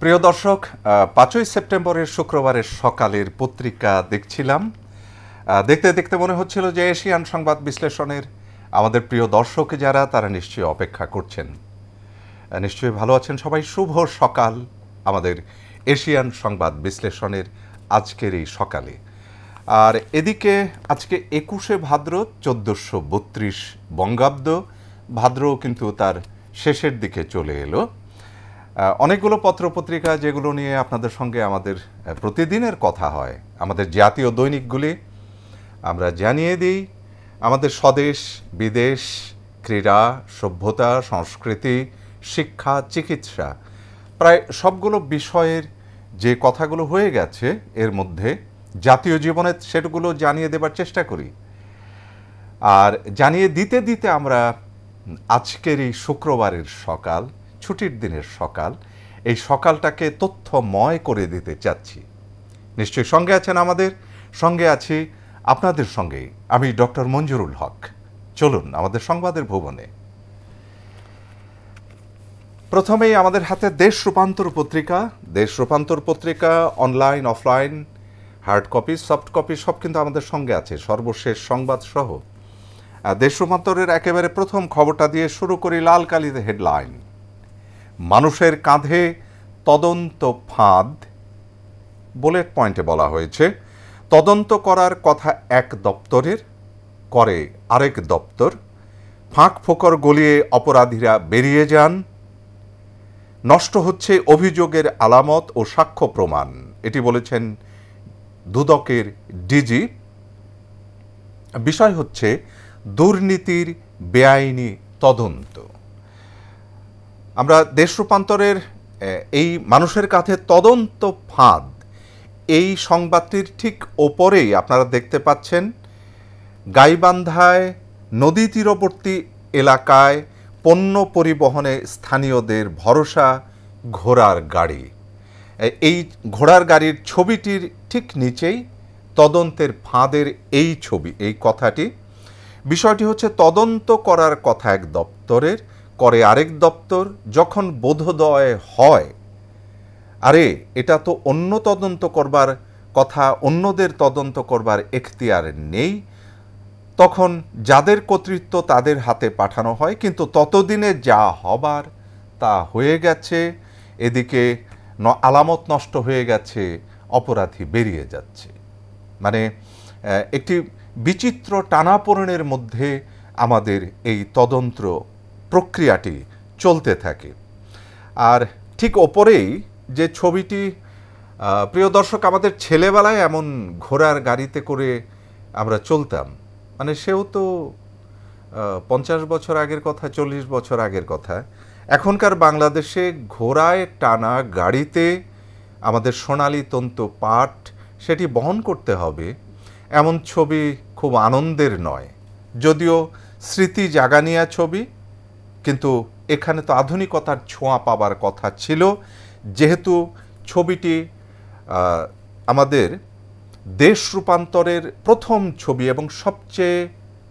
প্রিয় দর্শক, ৫ই সেপ্টেম্বরের শুক্রবারের সকালের পত্রিকা দেখছিলাম। দেখতে দেখতে মনে হচ্ছিল যে এশিয়ান সংবাদ বিশ্লেষণের আমাদের প্রিয় দর্শক যারা তারা নিশ্চয়ই অপেক্ষা করছেন, নিশ্চয়ই ভালো আছেন সবাই। শুভ সকাল আমাদের এশিয়ান সংবাদ বিশ্লেষণের আজকের এই সকালে। আর এদিকে আজকে ২১শে ভাদ্র ১৪৩২ বঙ্গাব্দ। ভাদ্রও কিন্তু তার শেষের দিকে চলে এলো। অনেকগুলো পত্রপত্রিকা যেগুলো নিয়ে আপনাদের সঙ্গে আমাদের প্রতিদিনের কথা হয়, আমাদের জাতীয় দৈনিকগুলি আমরা জানিয়ে দিই। আমাদের স্বদেশ বিদেশ, ক্রীড়া, সভ্যতা, সংস্কৃতি, শিক্ষা, চিকিৎসা, প্রায় সবগুলো বিষয়ের যে কথাগুলো হয়ে গেছে এর মধ্যে জাতীয় জীবনে সেগুলো জানিয়ে দেবার চেষ্টা করি। আর জানিয়ে দিতে দিতে আমরা আজকের এই শুক্রবারের সকাল, ছুটির দিনের সকাল, এই সকালটাকে তথ্যময় করে দিতে চাচ্ছি। নিশ্চয়ই সঙ্গে আছেন আমাদের, সঙ্গে আছি আপনাদের সঙ্গেই আমি ডক্টর মঞ্জুরুল হক। চলুন আমাদের সংবাদের ভুবনে। প্রথমেই আমাদের হাতে দেশ রূপান্তর পত্রিকা। দেশ রূপান্তর পত্রিকা online, offline, hard copy, soft copy সব কিন্তু আমাদের সঙ্গে আছে, সর্বশেষ সংবাদ সহ। দেশ রূপান্তরের একেবারে প্রথম খবরটা দিয়ে শুরু করি লাল কালিতে হেডলাইন: মানুষের কাঁধে তদন্ত ফাঁদ। বুলেট পয়েন্টে বলা হয়েছে, তদন্ত করার কথা এক দপ্তরের, করে আরেক দপ্তর। ফাঁক ফোকর গলিয়ে অপরাধীরা বেরিয়ে যান। নষ্ট হচ্ছে অভিযোগের আলামত ও সাক্ষ্য প্রমাণ, এটি বলেছেন দুদকের ডিজি। বিষয় হচ্ছে দুর্নীতির বেআইনি তদন্ত। আমরা দেশ রূপান্তরের এই মানুষের কাছে তদন্ত ফাঁদ, এই সংবাদটির ঠিক ওপরেই আপনারা দেখতে পাচ্ছেন গাইবান্ধায় নদী তীরবর্তী এলাকায় পণ্য পরিবহনে স্থানীয়দের ভরসা ঘোড়ার গাড়ি। এই ঘোড়ার গাড়ির ছবিটির ঠিক নিচেই তদন্তের ফাঁদের এই ছবি, এই কথাটি। বিষয়টি হচ্ছে তদন্ত করার কথা এক দপ্তরের, করে আরেক দপ্তর। যখন বোধোদয় হয় আরে এটা তো অন্য তদন্ত করবার কথা, অন্যদের তদন্ত করবার এখতিয়ার নেই, তখন যাদের কর্তৃত্ব তাদের হাতে পাঠানো হয়। কিন্তু ততদিনে যা হবার তা হয়ে গেছে। এদিকে আলামত নষ্ট হয়ে গেছে, অপরাধী বেরিয়ে যাচ্ছে। মানে একটি বিচিত্র টানাপোড়েনের মধ্যে আমাদের এই তদন্ত প্রক্রিয়াটি চলতে থাকে। আর ঠিক ওপরেই যে ছবিটি, প্রিয় দর্শক, আমাদের ছেলেবেলায় এমন ঘোড়ার গাড়িতে করে আমরা চলতাম। মানে সেও তো ৫০ বছর আগের কথা, ৪০ বছর আগের কথা। এখনকার বাংলাদেশে ঘোড়ায় টানা গাড়িতে আমাদের সোনালী তন্তু পাঠ সেটি বহন করতে হবে, এমন ছবি খুব আনন্দের নয়। যদিও স্মৃতি জাগানিয়া ছবি, কিন্তু এখানে তো আধুনিকতার ছোঁয়া পাবার কথা ছিল। যেহেতু ছবিটি আমাদের দেশ রূপান্তরের প্রথম ছবি এবং সবচেয়ে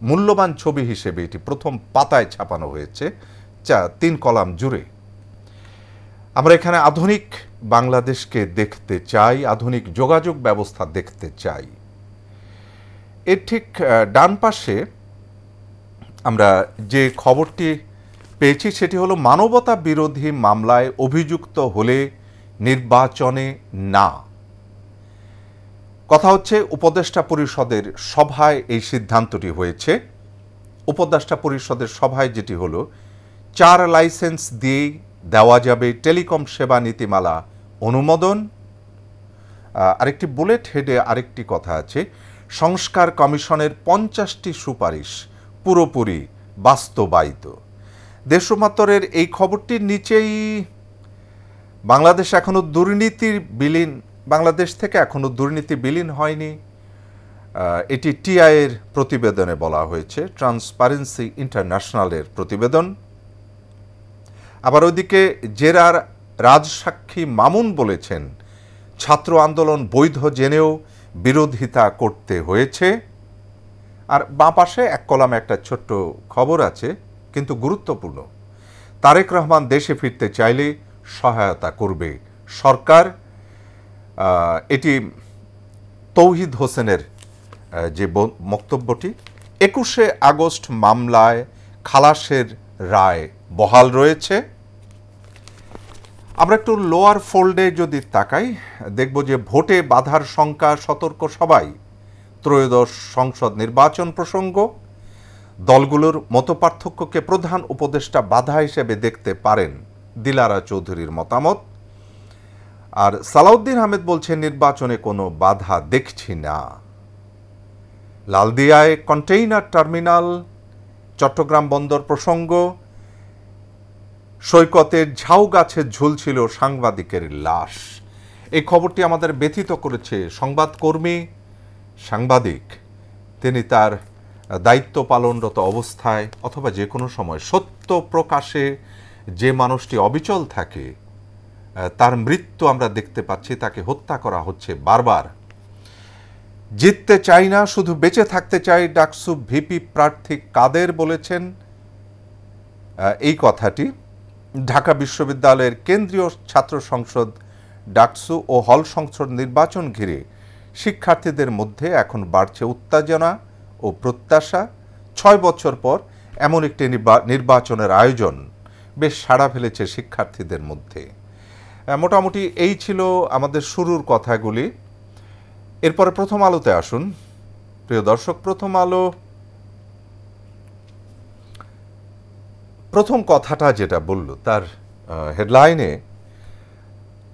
মূল্যবান ছবি হিসেবে এটি প্রথম পাতায় ছাপানো হয়েছে ৩ কলাম জুড়ে। আমরা এখানে আধুনিক বাংলাদেশকে দেখতে চাই, আধুনিক যোগাযোগ ব্যবস্থা দেখতে চাই। এর ঠিক ডান পাশে আমরা যে খবরটি পেয়েছি সেটি হলো মানবতা বিরোধী মামলায় অভিযুক্ত হলে নির্বাচনে না। কথা হচ্ছে উপদেষ্টা পরিষদের সভায় এই সিদ্ধান্তটি হয়েছে। উপদেষ্টা পরিষদের সভায় যেটি হলো, 4 লাইসেন্স দিয়ে দেওয়া যাবে টেলিকম সেবা নীতিমালা অনুমোদন। আরেকটি বুলেট হেডে আরেকটি কথা আছে, সংস্কার কমিশনের 50টি সুপারিশ পুরোপুরি বাস্তবায়িত। দেশ রূপান্তরের এই খবরটির নিচেই বাংলাদেশ এখনও দুর্নীতির বিলীন, বাংলাদেশ থেকে এখনও দুর্নীতি বিলীন হয়নি, এটি টিআইয়ের প্রতিবেদনে বলা হয়েছে, ট্রান্সপারেন্সি ইন্টারন্যাশনালের প্রতিবেদন। আবার ওইদিকে জেরার রাজসাক্ষী মামুন বলেছেন, ছাত্র আন্দোলন বৈধ জেনেও বিরোধিতা করতে হয়েছে। আর বাঁ পাশে এক কলামে একটা ছোট্ট খবর আছে, কিন্তু গুরুত্বপূর্ণ। তারেক রহমান দেশে ফিরতে চাইলে সহায়তা করবে সরকার এটি তৌহিদ হোসেনের যে বক্তব্যটি 21শে আগস্ট মামলায় খালাসের রায় বহাল রয়েছে। আমরা একটু লোয়ার ফোল্ডে যদি তাকাই দেখব যে ভোটে বাধার শঙ্কা, সতর্ক সবাই। ত্রয়োদশ সংসদ নির্বাচন প্রসঙ্গ, দলগুলোর মতপার্থক্যকে প্রধান উপদেষ্টা বাধা হিসেবে দেখতে পারেন দিলারা চৌধুরীর মতামত। আর সালাউদ্দিন আহমেদ বলছেন নির্বাচনে কোনো বাধা দেখছি না। লালদিয়ায় কন্টেইনার টার্মিনাল, চট্টগ্রাম বন্দর প্রসঙ্গ, সৈকতের ঝাউ গাছে ঝুলছিল সাংবাদিকের লাশ। এই খবরটি আমাদের ব্যথিত করেছে। সংবাদকর্মী, সাংবাদিক, তিনি তার দায়িত্ব পালনরত অবস্থায় অথবা যে কোনো সময় সত্য প্রকাশে যে মানুষটি অবিচল থাকে তার মৃত্যু আমরা দেখতে পাচ্ছি, তাকে হত্যা করা হচ্ছে বারবার। জিততে চাই না, শুধু বেঁচে থাকতে চাই, ডাকসু ভিপি প্রার্থী কাদের বলেছেন এই কথাটি। ঢাকা বিশ্ববিদ্যালয়ের কেন্দ্রীয় ছাত্র সংসদ ডাকসু ও হল সংসদ নির্বাচন ঘিরে শিক্ষার্থীদের মধ্যে এখন বাড়ছে উত্তেজনা ও প্রত্যাশা। 6 বছর পর এমন একটি নির্বাচনের আয়োজন বেশ সাড়া ফেলেছে শিক্ষার্থীদের মধ্যে। মোটামুটি এই ছিল আমাদের শুরুর কথাগুলি। এরপরে প্রথম আলোতে আসুন। প্রিয় দর্শক, প্রথম আলো প্রথম কথাটা যেটা বলল তার হেডলাইনে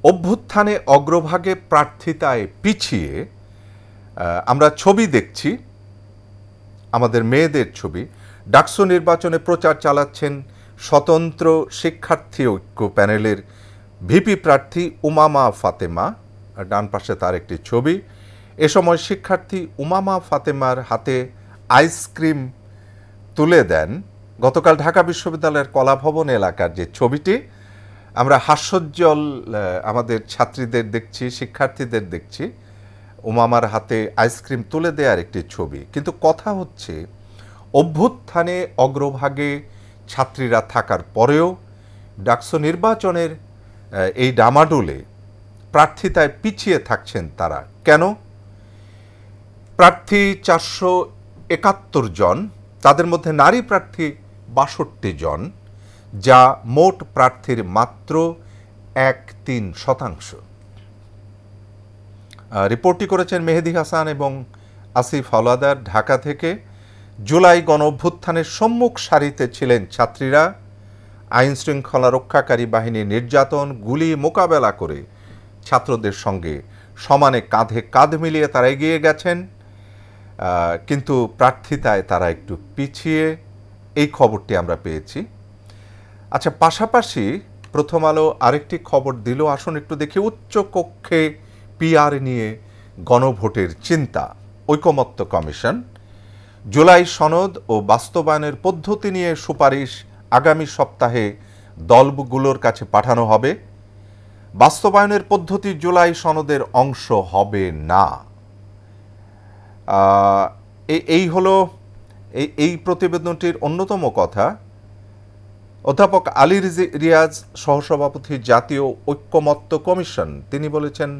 অভ্যুত্থানে অগ্রভাগে প্রার্থিতায় পিছিয়ে আমরা ছবি দেখছি, আমাদের মেয়েদের ছবি। ডাকসু নির্বাচনে প্রচার চালাচ্ছেন স্বতন্ত্র শিক্ষার্থী ঐক্য প্যানেলের ভিপি প্রার্থী উমামা ফাতেমা, ডান পাশে তার একটি ছবি। এ সময় শিক্ষার্থী উমামা ফাতেমার হাতে আইসক্রিম তুলে দেন। গতকাল ঢাকা বিশ্ববিদ্যালয়ের কলাভবন এলাকার যে ছবিটি, আমরা হাস্যোজ্জ্বল আমাদের ছাত্রীদের দেখছি, শিক্ষার্থীদের দেখছি, উমামার হাতে আইসক্রিম তুলে দেওয়ার একটি ছবি। কিন্তু কথা হচ্ছে অভ্যুত্থানে অগ্রভাগে ছাত্রীরা থাকার পরেও ডাকসু নির্বাচনের এই ডামাডোলে প্রার্থিতায় পিছিয়ে থাকছেন তারা কেন? প্রার্থী 471 জন, তাদের মধ্যে নারী প্রার্থী 62 জন, যা মোট প্রার্থীর মাত্র 1.3%। রিপোর্টটি করেছেন মেহেদি হাসান এবং আসিফ হাওলাদার ঢাকা থেকে। জুলাই গণঅভ্যুত্থানের সম্মুখ সারিতে ছিলেন ছাত্রীরা। আইন শৃঙ্খলা রক্ষাকারী বাহিনীর নির্যাতন, গুলি মোকাবেলা করে ছাত্রদের সঙ্গে সমানে কাঁধে কাঁধ মিলিয়ে তারা এগিয়ে গেছেন, কিন্তু প্রার্থিতায় তারা একটু পিছিয়ে, এই খবরটি আমরা পেয়েছি। আচ্ছা, পাশাপাশি প্রথম আলো আরেকটি খবর দিল, আসুন একটু দেখি। উচ্চ কক্ষে পিআর নিয়ে গণভোটের চিন্তা। ঐকমত্য কমিশন জুলাই সনদ ও বাস্তবায়নের পদ্ধতি নিয়ে সুপারিশ আগামী সপ্তাহে দলগুলোর কাছে পাঠানো হবে। বাস্তবায়নের পদ্ধতি জুলাই সনদের অংশ হবে না। এই হলো এই প্রতিবেদনটির অন্যতম কথা। অধ্যাপক আলী রিয়াজ, সহসভাপতি জাতীয় ঐকমত্য কমিশন, তিনি বলেছেন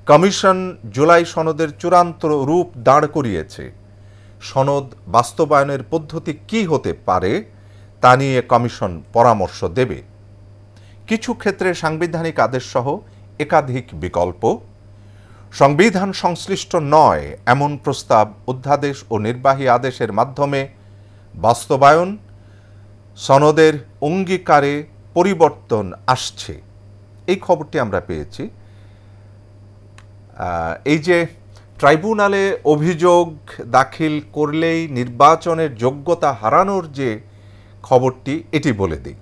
কমিশন জুলাই সনদের চূড়ান্ত রূপ দাঁড় করিয়েছে। সনদ বাস্তবায়নের পদ্ধতি কি হতে পারে তা নিয়ে কমিশন পরামর্শ দেবে। কিছু ক্ষেত্রে সাংবিধানিক আদেশ সহ একাধিক বিকল্প, সংবিধান সংশ্লিষ্ট নয় এমন প্রস্তাব অধ্যাদেশ ও নির্বাহী আদেশের মাধ্যমে বাস্তবায়ন, সনদের অঙ্গীকারে পরিবর্তন আসছে, এই খবরটি আমরা পেয়েছি। এই যে ট্রাইব্যুনালে অভিযোগ দাখিল করলেই নির্বাচনের যোগ্যতা হারানোর যে খবরটি, এটি বলে দিই।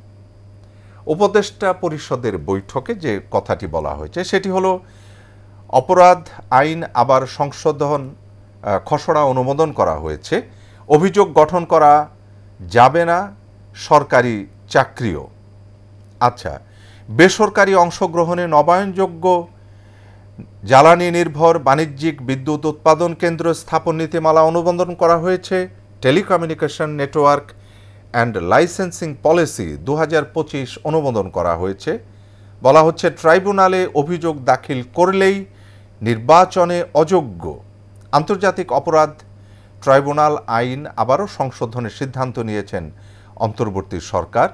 উপদেষ্টা পরিষদের বৈঠকে যে কথাটি বলা হয়েছে সেটি হলো অপরাধ আইন আবার সংশোধন খসড়া অনুমোদন করা হয়েছে। অভিযোগ গঠন করা যাবে না সরকারি চাকরিও। আচ্ছা, বেসরকারি অংশগ্রহণে নবায়নযোগ্য জ্বালানি নির্ভর বাণিজ্যিক বিদ্যুৎ উৎপাদন কেন্দ্র স্থাপন নীতিমালা অনুমোদন করা হয়েছে। Telecommunication network and licensing policy 2025 অনুমোদন করা হয়েছে। বলা হচ্ছে ট্রাইব্যুনালে অভিযোগ দাখিল করলেই নির্বাচনে অযোগ্য। আন্তর্জাতিক অপরাধ ট্রাইব্যুনাল আইন আবারও সংশোধনের সিদ্ধান্ত নিয়েছেন অন্তর্বর্তী সরকার।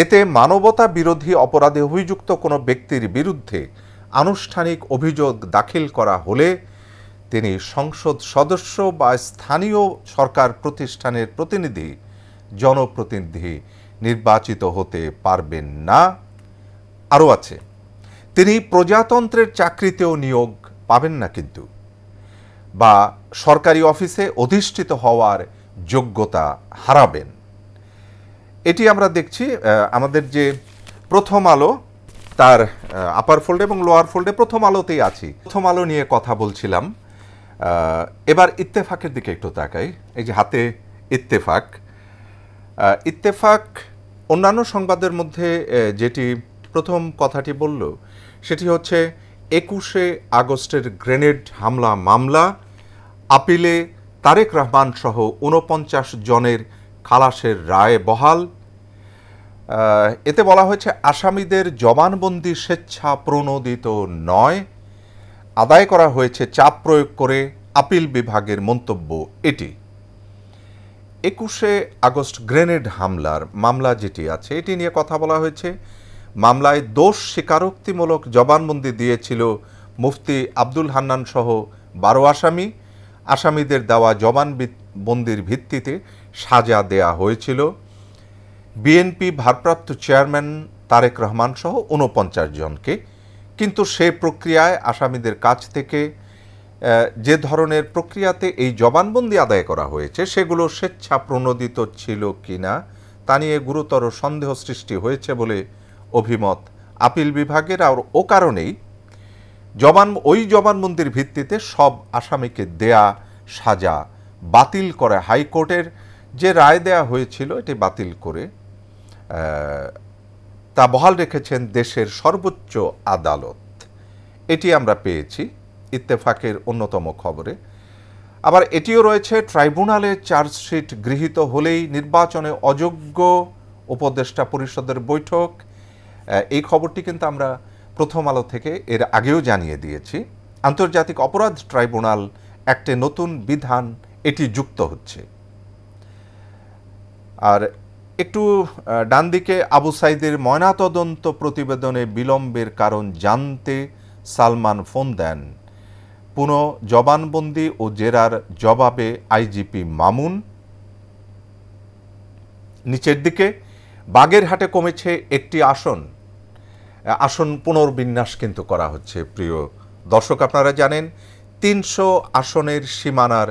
এতে মানবতা বিরোধী অপরাধে অভিযুক্ত কোনো ব্যক্তির বিরুদ্ধে আনুষ্ঠানিক অভিযোগ দাখিল করা হলে তিনি সংসদ সদস্য বা স্থানীয় সরকার প্রতিষ্ঠানের প্রতিনিধি, জনপ্রতিনিধি নির্বাচিত হতে পারবেন না। আরও আছে, তিনি প্রজাতন্ত্রের চাকরিতেও নিয়োগ পাবেন না কিন্তু, বা সরকারি অফিসে অধিষ্ঠিত হওয়ার যোগ্যতা হারাবেন। এটি আমরা দেখছি আমাদের যে প্রথম আলো, তার আপার ফোল্ডে এবং লোয়ার ফোল্ডে প্রথম আলোতেই আছি। প্রথম আলো নিয়ে কথা বলছিলাম। এবার ইত্তেফাকের দিকে একটু তাকাই। এই যে হাতে ইত্তেফাক, ইত্তেফাক অন্যান্য সংবাদের মধ্যে যেটি প্রথম কথাটি বলল সেটি হচ্ছে 21শে আগস্টের গ্রেনেড হামলা মামলা আপিলে তারেক রহমান সহ 49 জনের খালাসের রায় বহাল। এতে বলা হয়েছে আসামিদের জবানবন্দি স্বেচ্ছা প্রণোদিত নয়, আদায় করা হয়েছে চাপ প্রয়োগ করে, আপিল বিভাগের মন্তব্য এটি। 21শে আগস্ট গ্রেনেড হামলার মামলা যেটি আছে এটি নিয়ে কথা বলা হয়েছে। মামলায় দোষ স্বীকারোক্তিমূলক জবানবন্দি দিয়েছিল মুফতি আব্দুল হান্নান সহ 12 আসামি। আসামিদের দেওয়া জবানবন্দির ভিত্তিতে সাজা দেয়া হয়েছিল বিএনপি ভারপ্রাপ্ত চেয়ারম্যান তারেক রহমান সহ 49 জনকে। কিন্তু সে প্রক্রিয়ায় আসামিদের কাছ থেকে যে ধরনের প্রক্রিয়াতে এই জবানবন্দি আদায় করা হয়েছে সেগুলো স্বেচ্ছা প্রণোদিত ছিল কিনা তা নিয়ে গুরুতর সন্দেহ সৃষ্টি হয়েছে বলে অভিমত আপিল বিভাগের। আর ও কারণেই ওই জবানবন্দির ভিত্তিতে সব আসামিকে দেয়া সাজা বাতিল করে হাইকোর্টের যে রায় দেয়া হয়েছিল এটি বাতিল করে তা বহাল রেখেছেন দেশের সর্বোচ্চ আদালত। এটি আমরা পেয়েছি ইত্তেফাকের অন্যতম খবরে। আবার এটিও রয়েছে ট্রাইব্যুনালে চার্জশিট গৃহীত হলেই নির্বাচনে অযোগ্য উপদেষ্টা পরিষদের বৈঠক। এই খবরটি কিন্তু আমরা প্রথম আলো থেকে এর আগেও জানিয়ে দিয়েছি। আন্তর্জাতিক অপরাধ ট্রাইব্যুনাল অ্যাক্টে নতুন বিধান এটি যুক্ত হচ্ছে। আর একটু ডান দিকে আবু সাইদের ময়নাতদন্ত প্রতিবেদনে বিলম্বের কারণ জানতে সালমান ফোন দেন। পুনঃ জবানবন্দি ও জেরার জবাবে আইজিপি মামুন। নিচের দিকে বাগেরহাটে কমেছে একটি আসন পুনর্বিন্যাস কিন্তু করা হচ্ছে। প্রিয় দর্শক, আপনারা জানেন 300 আসনের সীমানার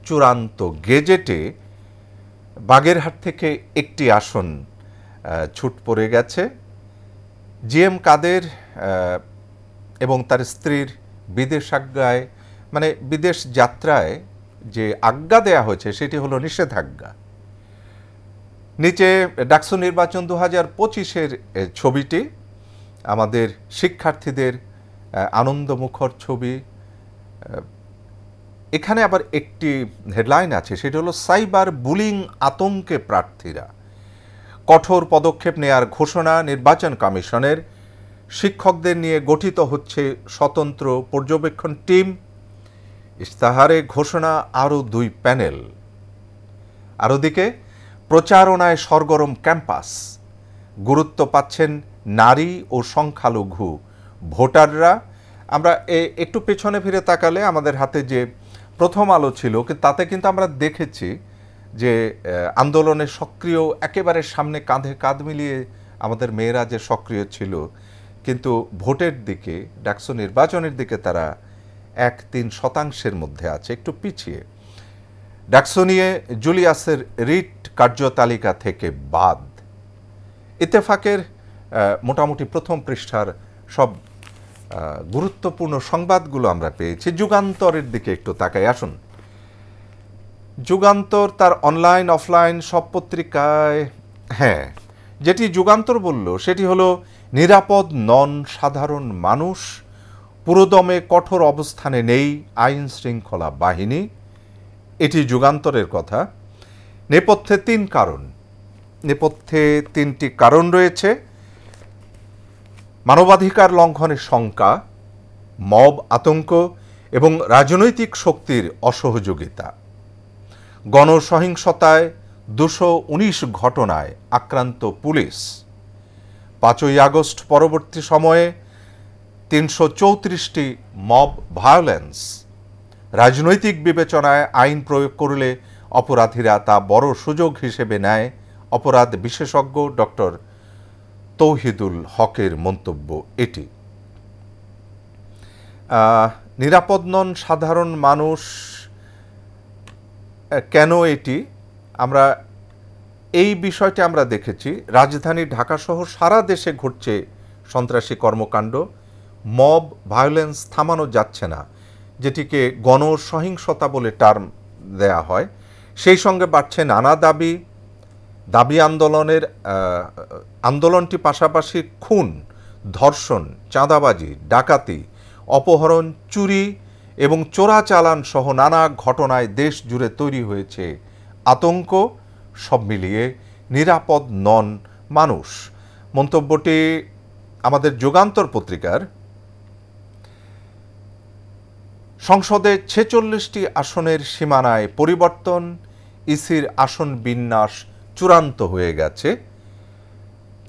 চূড়ান্ত গেজেটে বাগেরহাট থেকে একটি আসন ছুট পড়ে গেছে। জিএম কাদের এবং তার স্ত্রীর বিদেশাজ্ঞায়, মানে বিদেশ যাত্রায় যে আজ্ঞা দেয়া হয়েছে সেটি হলো নিষেধাজ্ঞা। নিচে ডাকসু নির্বাচন 2025-এর ছবিটি, আমাদের শিক্ষার্থীদের আনন্দমুখর ছবি। এখানে আবার একটি হেডলাইন আছে, সেটি হলো সাইবার বুলিং আতঙ্কে প্রার্থীরা, কঠোর পদক্ষেপ নেয়ার ঘোষণা নির্বাচন কমিশনের। শিক্ষকদের নিয়ে গঠিত হচ্ছে স্বতন্ত্র পর্যবেক্ষণ টিম। ইশতেহারে ঘোষণা আরও 2 প্যানেল। আর ওদিকে প্রচারণায় সরগরম ক্যাম্পাস, গুরুত্ব পাচ্ছেন নারী ও সংখ্যালঘু ভোটাররা। আমরা একটু পেছনে ফিরে তাকালে আমাদের হাতে যে প্রথম আলো ছিল তাতে কিন্তু আমরা দেখেছি যে আন্দোলনে সক্রিয়, একেবারে সামনে কাঁধে কাঁধ মিলিয়ে আমাদের মেয়েরা যে সক্রিয় ছিল, কিন্তু ভোটের দিকে, ডাকসু নির্বাচনের দিকে তারা 1-3% মধ্যে আছে, একটু পিছিয়ে। ডাকসু নিয়ে জুলিয়াসের রিট কার্যতালিকা থেকে বাদ। ইত্তেফাকের মোটামুটি প্রথম পৃষ্ঠার সব গুরুত্বপূর্ণ সংবাদগুলো আমরা পেয়েছি। যুগান্তরের দিকে একটু তাকাই আসুন। যুগান্তর তার অনলাইন অফলাইন সব পত্রিকায়, যেটি যুগান্তর বলল সেটি হলো নিরাপদ নন সাধারণ মানুষ, পুরোদমে কঠোর অবস্থানে নেই আইন শৃঙ্খলা বাহিনী। এটি যুগান্তরের কথা। নেপথ্যে 3 কারণ, নেপথ্যে 3টি কারণ রয়েছে। মানবাধিকার লঙ্ঘনের শঙ্কা, মব আতঙ্ক এবং রাজনৈতিক শক্তির অসহযোগিতা, গণসহিংসতায় 219 ঘটনায় আক্রান্ত পুলিশ, 5ই আগস্ট পরবর্তী সময়ে 334টি মব ভায়োলেন্স, রাজনৈতিক বিবেচনায় আইন প্রয়োগ করলে অপরাধীরা তা বড় সুযোগ হিসেবে নেয়, অপরাধ বিশেষজ্ঞ ডক্টর তৌহিদুল হকের মন্তব্য এটি। নিরাপদ নন সাধারণ মানুষ কেন, এটি আমরা এই বিষয়টি আমরা দেখেছি রাজধানী ঢাকাসহ সারা দেশে ঘটছে সন্ত্রাসী কর্মকাণ্ড, মব ভায়োলেন্স থামানো যাচ্ছে না, যেটিকে গণসহিংসতা বলে টার্ম দেয়া হয়। সেই সঙ্গে বাড়ছে নানা দাবি আন্দোলনটি পাশাপাশি খুন, ধর্ষণ, চাঁদাবাজি, ডাকাতি, অপহরণ, চুরি এবং চোরাচালান সহ নানা ঘটনায় দেশ জুড়ে তৈরি হয়েছে আতঙ্ক। সব মিলিয়ে নিরাপদ নন মানুষ। মন্তব্যটি আমাদের যুগান্তর পত্রিকার। সংসদে 46টি আসনের সীমানায় পরিবর্তন, ইসির আসন বিন্যাস চূড়ান্ত হয়ে গেছে।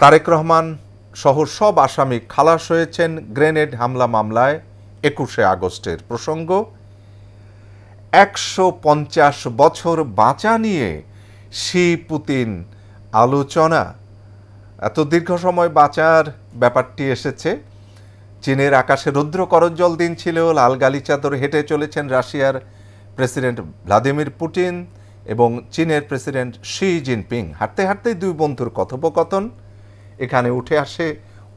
তারেক রহমান সহ সব আসামি খালাস হয়েছেন গ্রেনেড হামলা মামলায়। 21শে আগস্টের প্রসঙ্গ। 150 বছর বাঁচা নিয়ে শি পুতিন আলোচনা। এত দীর্ঘ সময় বাঁচার ব্যাপারটি এসেছে। চীনের আকাশে রৌদ্র করজ্জ্বল দিন ছিল, লাল গালি চাদর হেঁটে চলেছেন রাশিয়ার প্রেসিডেন্ট ভ্লাদিমির পুতিন এবং চীনের প্রেসিডেন্ট শি জিনপিং। হাঁটতে হাঁটতেই দুই বন্ধুর কথোপকথন। এখানে উঠে আসে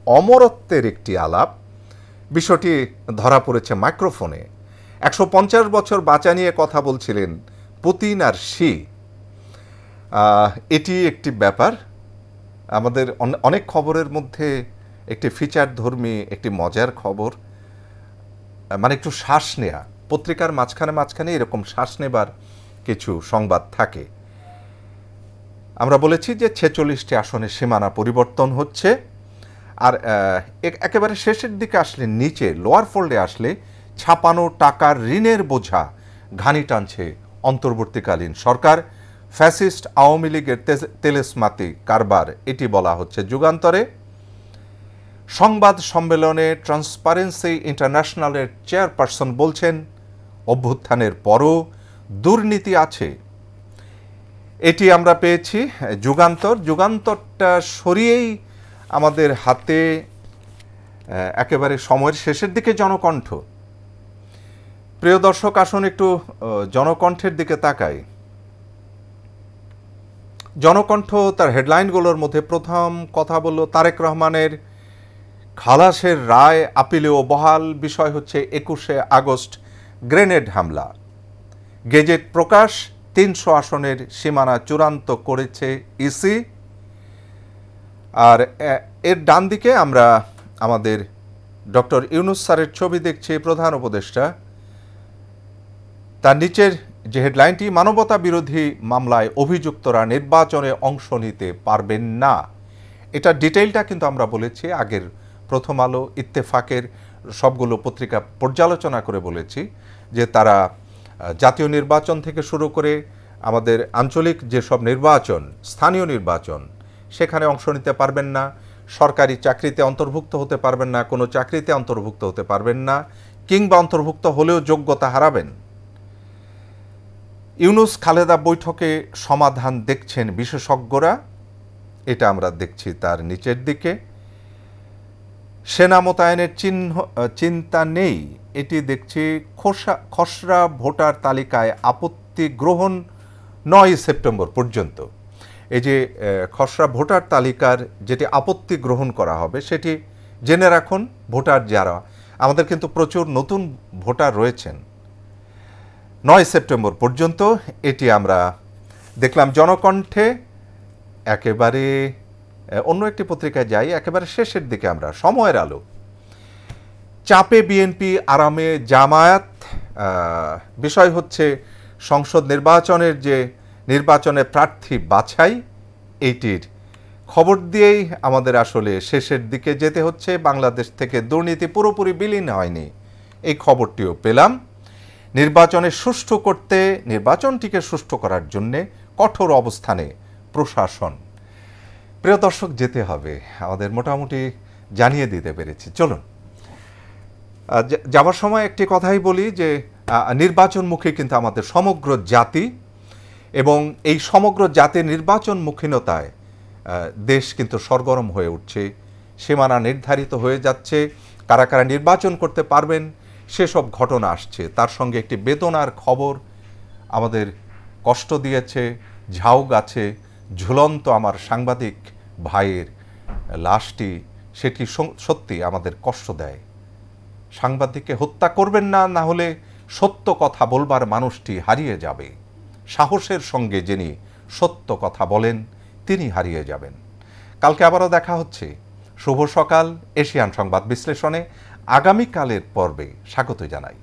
অমরত্বের একটি আলাপ। বিষয়টি ধরা পড়েছে মাইক্রোফোনে। 150 বছর বাঁচা নিয়ে কথা বলছিলেন পুতিন আর শি। এটি একটি ব্যাপার। আমাদের অনেক খবরের মধ্যে একটি ফিচার ধর্মী একটি মজার খবর, মানে একটু শ্বাস নেয়া, পত্রিকার মাঝখানে এরকম শ্বাস নেবার কিছু সংবাদ থাকে। আমরা বলেছি যে 46টি আসনে সীমানা পরিবর্তন হচ্ছে। আর একেবারে শেষের দিকে আসলে, নিচে লোয়ার ফোল্ডে আসলে, ছাপানো টাকার ঋণের বোঝা ঘানি টানছে অন্তর্বর্তীকালীন সরকার। ফ্যাসিস্ট আওয়ামী লীগের তেলেসমাতি কারবার, এটি বলা হচ্ছে যুগান্তরে। সংবাদ সম্মেলনে ট্রান্সপারেন্সি ইন্টারন্যাশনালের চেয়ারপারসন বলছেন অভ্যুত্থানের পরও দুর্নীতি আছে। এটি আমরা পেয়েছি যুগান্তরটা সরিয়েই আমাদের হাতে একেবারে সময়ের শেষের দিকে জনকণ্ঠ। প্রিয় দর্শক, আসুন একটু জনকণ্ঠের দিকে তাকাই। জনকণ্ঠ তার হেডলাইনগুলোর মধ্যে প্রথম কথা বলল তারেক রহমানের খালাসের রায় আপিলেও বহাল। বিষয় হচ্ছে 21শে আগস্ট গ্রেনেড হামলা। গেজেট প্রকাশ, 300 আসনের সীমানা চূড়ান্ত করেছে ইসি। আর এর ডান দিকে আমরা আমাদের ডক্টর ইউনূস স্যারের ছবি দেখছি, প্রধান উপদেষ্টা। তার নিচের যে হেডলাইনটি, মানবতা বিরোধী মামলায় অভিযুক্তরা নির্বাচনে অংশ নিতে পারবেন না। এটা ডিটেইলটা কিন্তু আমরা বলেছি আগের প্রথম আলো, ইত্তেফাকের সবগুলো পত্রিকা পর্যালোচনা করে বলেছি যে তারা জাতীয় নির্বাচন থেকে শুরু করে আমাদের আঞ্চলিক যেসব নির্বাচন, স্থানীয় নির্বাচন, সেখানে অংশ নিতে পারবেন না, সরকারি চাকরিতে অন্তর্ভুক্ত হতে পারবেন না, কোনো চাকরিতে অন্তর্ভুক্ত হতে পারবেন না, কিংবা অন্তর্ভুক্ত হলেও যোগ্যতা হারাবেন। ইউনূস খালেদা বৈঠকে সমাধান দেখছেন বিশেষজ্ঞরা, এটা আমরা দেখছি তার নিচের দিকে। সেনা মোতায়েনের চিন্তা নেই, এটি দেখছি। খসড়া ভোটার তালিকায় আপত্তি গ্রহণ 9 সেপ্টেম্বর পর্যন্ত। এই যে খসড়া ভোটার তালিকার যেটি আপত্তি গ্রহণ করা হবে, সেটি জেনে রাখুন ভোটার যারা, আমাদের কিন্তু প্রচুর নতুন ভোটার রয়েছেন। 9 সেপ্টেম্বর পর্যন্ত এটি আমরা দেখলাম জনকণ্ঠে। একেবারে অন্য একটি পত্রিকায় যাই, একেবারে শেষের দিকে আমরা সময়ের আলো। চাপে বিএনপি, আরামে জামায়াত। বিষয় হচ্ছে সংসদ নির্বাচনের যে নির্বাচনে প্রার্থী বাছাই, এইটির খবর দিয়েই আমাদের আসলে শেষের দিকে যেতে হচ্ছে। বাংলাদেশ থেকে দুর্নীতি পুরোপুরি বিলীন হয়নি, এই খবরটিও পেলাম। নির্বাচনে সুষ্ঠু করতে, নির্বাচনটিকে সুষ্ঠু করার জন্যে কঠোর অবস্থানে প্রশাসন। প্রিয় দর্শক, যেতে হবে, আমাদের মোটামুটি জানিয়ে দিতে পেরেছি। চলুন যাবার সময় একটি কথাই বলি যে নির্বাচনমুখী কিন্তু আমাদের সমগ্র জাতি, এবং এই সমগ্র জাতির নির্বাচনমুখীনতায় দেশ কিন্তু সরগরম হয়ে উঠছে। সীমানা নির্ধারিত হয়ে যাচ্ছে, কারা কারা নির্বাচন করতে পারবেন সেসব ঘটনা আসছে। তার সঙ্গে একটি বেদনার খবর আমাদের কষ্ট দিয়েছে। ঝাউগাছে ঝুলন্ত আমার সাংবাদিক ভাইয়ের লাশটি, সেটি সত্যি আমাদের কষ্ট দেয়। সাংবাদিককে হত্যা করবেন না, না হলে সত্য কথা বলবার মানুষটি হারিয়ে যাবে। সাহসের সঙ্গে যিনি সত্য কথা বলেন তিনি হারিয়ে যাবেন। কালকে আবারও দেখা হচ্ছে। শুভ সকাল। এশিয়ান সংবাদ বিশ্লেষণে আগামীকালের পর্বে স্বাগত জানাই।